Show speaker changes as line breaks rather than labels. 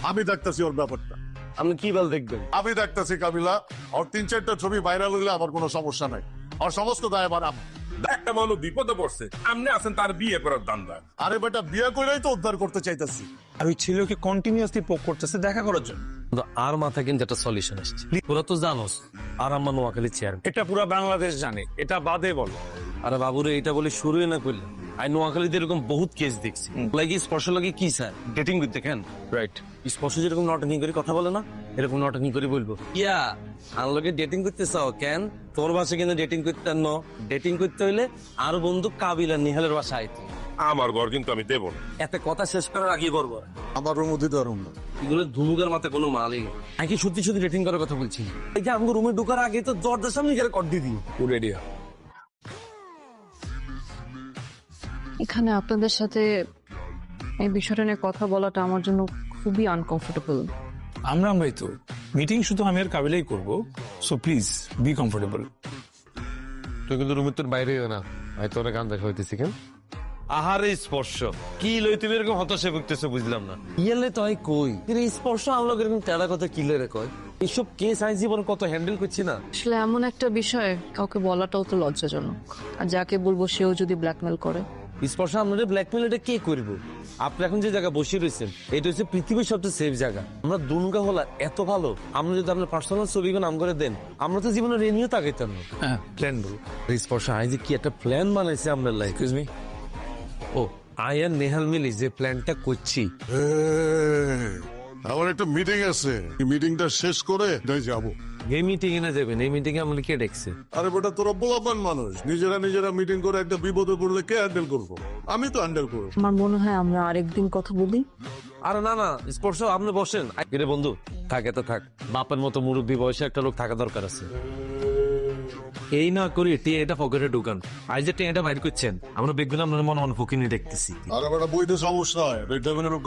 আমি দেখতেছি ওর ব্যাপারটা।
আপনি কি বল দেখবেন?
আমি দেখতেছি কাবিলা, ওর 3-4টা ছবি ভাইরাল হইলে আমার কোনো সমস্যা নাই। আর সমস্ত দায় আমার আমার।
একটা মানুষ বিপদে পড়ছে, আপনি আছেন তার বিয়ে করার দান্দা।
আরে বেটা, বিয়ে করেই তো উদ্ধার করতে চাইতেছি।
আর ওই ছেলেকে কন্টিনিউয়াসলি পোক করতেছে দেখা করার জন্য।
কিন্তু আর মাথা কিন্তু একটা সলিউশন আসছে। তোরা তো জানোস আর আমার নোয়াখালী চেয়ার।
এটা পুরো বাংলাদেশ জানে, এটা বাদে বলো।
আরে বাবুরে এটা বলে শুরুই না করলে। আই নোয়াখালীতে এরকম বহুত কেস দেখছি। লাগে স্পর্শ লাগে কি স্যার ডেটিং করতে কেন? রাইট, স্পর্শ যেরকম নটনিং করে কথা বলে না, এরকম নটনিং করে বলবো ইয়া আমার লগে ডেটিং করতে চাও কেন? তোর বাসায় কিন্তু ডেটিং করতে ন, ডেটিং করতে হইলে আর বন্ধু কাবিল আর নিহালের বাসা আইতে।
আমার ঘর কিন্তু আমি দেব না।
এত কথা শেষ করার আগে করবো
আমার রুমও দিতে পারুন না।
এগুলো ধুমুকের মাথায় কোনো মালই নেই। আমি কি সত্যি সত্যি ডেটিং করার কথা বলছি? এই যে আমাকে রুমে ঢোকার আগে তো দরজার সামনে গেলে কর দিয়ে দিই।
রেডি হ।
এখানে আপনাদের সাথে এই বিষয়টা নিয়ে কথা বলাটা আমার জন্য খুবই আনকমফোর্টেবল।
আমরাই তো মিটিং শুধু আমি আর কাবিলাই করবো, সো প্লিজ বি কমফোর্টেবল।
তুই কিন্তু রুমের তোর বাইরে না, আমি তোর গান দেখা হইতেছি কেন?
আহারে স্পর্শ কি লই তুমি এরকম হতাশা ভুগতেছো বুঝলাম না। ইয়েলে তো আই কই এর স্পর্শ আমলোক এরকম তেড়া কথা কি লেরে কয়? এইসব কেস আই জীবন কত হ্যান্ডেল করছি না।
আসলে এমন একটা বিষয় কাউকে বলাটাও তো লজ্জাজনক, আর যাকে বলবো সেও যদি ব্ল্যাকমেল করে।
স্পর্শ আপনাদের ব্ল্যাকমেল এটা কে করবো? আপনি এখন যে জায়গা বসে রয়েছেন এটা হচ্ছে পৃথিবীর সবচেয়ে সেফ জায়গা। আমরা দুনগা হলা এত ভালো, আমরা যদি আপনার পার্সোনাল ছবিগুলো নাম করে দেন আমরা তো জীবনে রেনিও তাকাইতাম না।
হ্যাঁ, প্ল্যান বলো।
স্পর্শ আই যে কি একটা প্ল্যান বানাইছে আপনার লাইফ।
এক্সকিউজ মি,
ও আই আর নেহাল মিলি যে প্ল্যানটা করছি,
আমার একটা মিটিং আছে, এই মিটিংটা শেষ করে যাবো।
এই মিটিং এ না যাবেন? এই মিটিং এ আমাদের কে ডেকছে?
আরে বেটা, তোরা পোলাপান মানুষ, নিজেরা মিটিং করে একটা বিপদে পড়লে কে হ্যান্ডেল করবো? আমি তো হ্যান্ডেল করবো।
আমার মনে হয় আমরা আরেকদিন কথা বলি।
আরে না না স্পর্শ আপনি বসেন। রে বন্ধু থাকে তো থাক, বাপের মতো মুরব্বী বয়সে একটা লোক থাকা দরকার আছে। এই না করি টিএটা পকেটে ঢুকান। আজ যে টিএটা বাইর করছেন আমরা বেগুন আপনার মনে মনে ফকিনি দেখতেছি।
আরে বেটা, বইতে সমস্যা হয়।